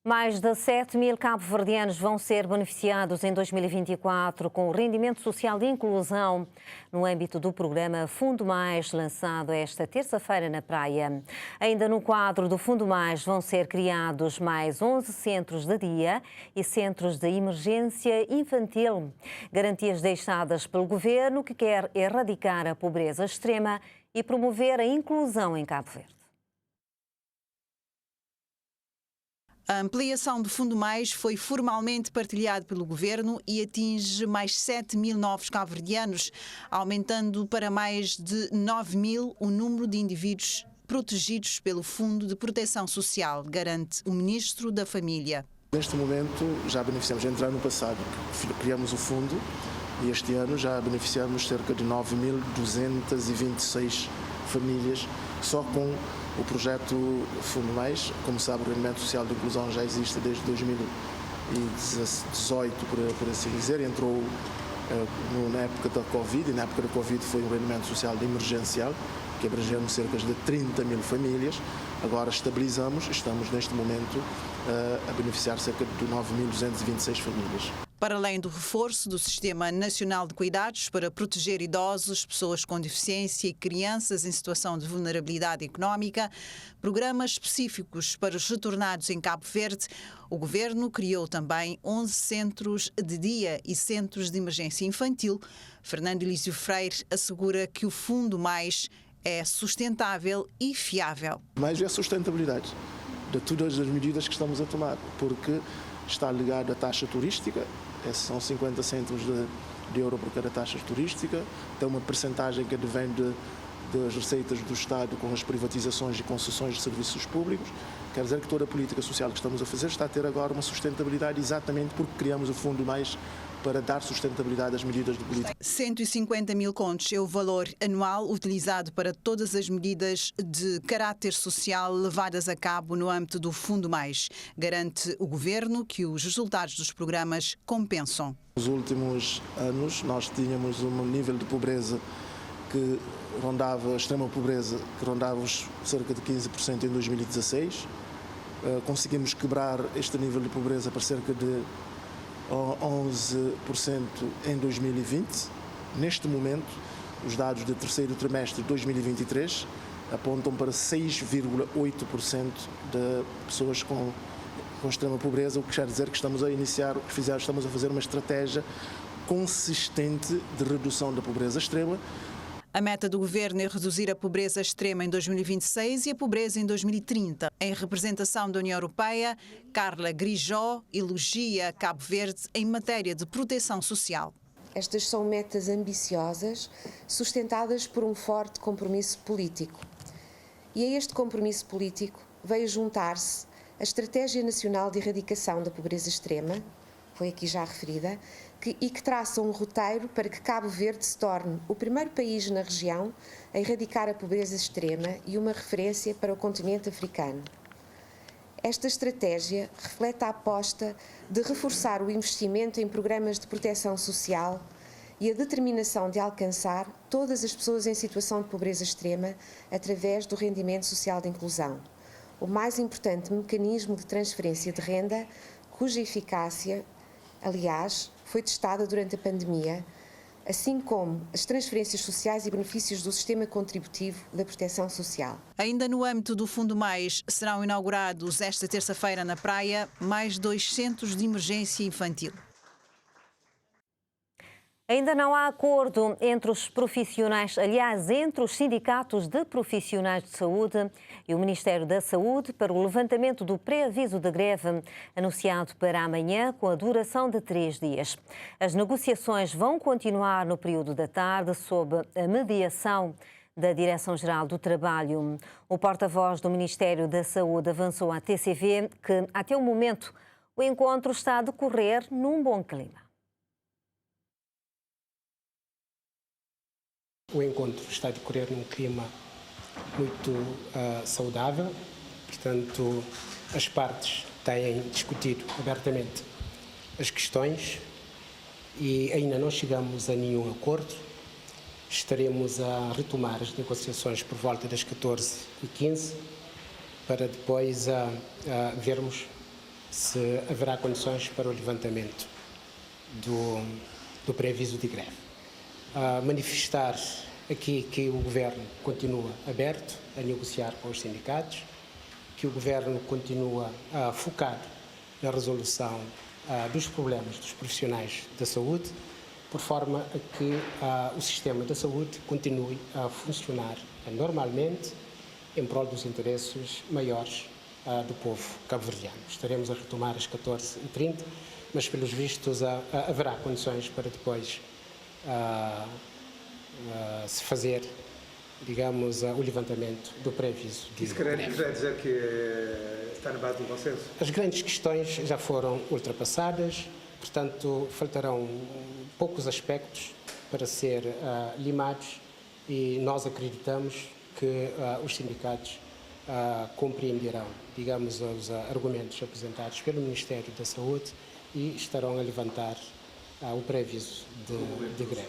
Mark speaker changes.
Speaker 1: Mais de 7.000 cabo-verdianos vão ser beneficiados em 2024 com o rendimento social de inclusão no âmbito do programa Fundo Mais, lançado esta terça-feira na Praia. Ainda no quadro do Fundo Mais vão ser criados mais 11 centros de dia e centros de emergência infantil. Garantias deixadas pelo governo, que quer erradicar a pobreza extrema e promover a inclusão em Cabo Verde.
Speaker 2: A ampliação do Fundo Mais foi formalmente partilhado pelo Governo e atinge mais 7.000 novos cabo-verdianos, aumentando para mais de 9.000 o número de indivíduos protegidos pelo Fundo de Proteção Social, garante o Ministro da Família.
Speaker 3: Neste momento já beneficiamos, já no ano passado criamos o fundo e este ano já beneficiamos cerca de 9.226 famílias só com o projeto Fundo Mais. Como sabe, o rendimento social de inclusão já existe desde 2018, por assim dizer. Entrou na época da Covid, e na época da Covid foi um rendimento social de emergencial, que abrangeu cerca de 30.000 famílias. Agora estamos neste momento a beneficiar cerca de 9.226 famílias.
Speaker 2: Para além do reforço do Sistema Nacional de Cuidados para proteger idosos, pessoas com deficiência e crianças em situação de vulnerabilidade económica, programas específicos para os retornados em Cabo Verde, o Governo criou também 11 centros de dia e centros de emergência infantil. Fernando Elísio Freire assegura que o Fundo Mais é sustentável e fiável.
Speaker 3: Mais é a sustentabilidade de todas as medidas que estamos a tomar, porque está ligado à taxa turística, são 50 cêntimos de euro por cada taxa turística, tem uma percentagem que advém das receitas do Estado com as privatizações e concessões de serviços públicos. Quer dizer que toda a política social que estamos a fazer está a ter agora uma sustentabilidade exatamente porque criamos o Fundo Mais para dar sustentabilidade às medidas de política.
Speaker 2: 150.000 contos é o valor anual utilizado para todas as medidas de caráter social levadas a cabo no âmbito do Fundo Mais. Garante o Governo que os resultados dos programas compensam.
Speaker 3: Nos últimos anos nós tínhamos um nível de pobreza que rondava, a extrema pobreza, que rondava cerca de 15% em 2016. Conseguimos quebrar este nível de pobreza para cerca de 11% em 2020. Neste momento, os dados do terceiro trimestre de 2023 apontam para 6,8% de pessoas com extrema pobreza, o que quer dizer que estamos a fazer uma estratégia consistente de redução da pobreza extrema.
Speaker 2: A meta do Governo é reduzir a pobreza extrema em 2026 e a pobreza em 2030. Em representação da União Europeia, Carla Grijó elogia Cabo Verde em matéria de proteção social.
Speaker 4: Estas são metas ambiciosas, sustentadas por um forte compromisso político. E a este compromisso político veio juntar-se a Estratégia Nacional de Erradicação da Pobreza Extrema, foi aqui já referida, e que traça um roteiro para que Cabo Verde se torne o primeiro país na região a erradicar a pobreza extrema e uma referência para o continente africano. Esta estratégia reflete a aposta de reforçar o investimento em programas de proteção social e a determinação de alcançar todas as pessoas em situação de pobreza extrema através do rendimento social de inclusão, o mais importante mecanismo de transferência de renda, cuja eficácia, aliás, foi testada durante a pandemia, assim como as transferências sociais e benefícios do sistema contributivo da proteção social.
Speaker 2: Ainda no âmbito do Fundo Mais, serão inaugurados esta terça-feira na Praia mais 2 centros de emergência infantil.
Speaker 1: Ainda não há acordo entre os profissionais, aliás, entre os sindicatos de profissionais de saúde e o Ministério da Saúde para o levantamento do pré-aviso de greve anunciado para amanhã com a duração de 3 dias. As negociações vão continuar no período da tarde sob a mediação da Direção-Geral do Trabalho. O porta-voz do Ministério da Saúde avançou à TCV que, até o momento, o encontro está a decorrer num bom clima.
Speaker 5: O encontro está a decorrer num clima muito saudável, portanto, as partes têm discutido abertamente as questões e ainda não chegamos a nenhum acordo. Estaremos a retomar as negociações por volta das 14h15 para depois vermos se haverá condições para o levantamento do pré-aviso de greve. Manifestar aqui que o Governo continua aberto a negociar com os sindicatos, que o Governo continua a focar na resolução dos problemas dos profissionais da saúde, por forma a que o sistema da saúde continue a funcionar normalmente em prol dos interesses maiores do povo cabo-verdiano. Estaremos a retomar às 14h30, mas pelos vistos haverá condições para depois se fazer, digamos, o levantamento do pré-aviso de greve.
Speaker 6: Isso quer dizer que está na base do consenso?
Speaker 5: As grandes questões já foram ultrapassadas, portanto, faltarão poucos aspectos para ser limados e nós acreditamos que os sindicatos compreenderão, digamos, os argumentos apresentados pelo Ministério da Saúde e estarão a levantar o pré-aviso de greve.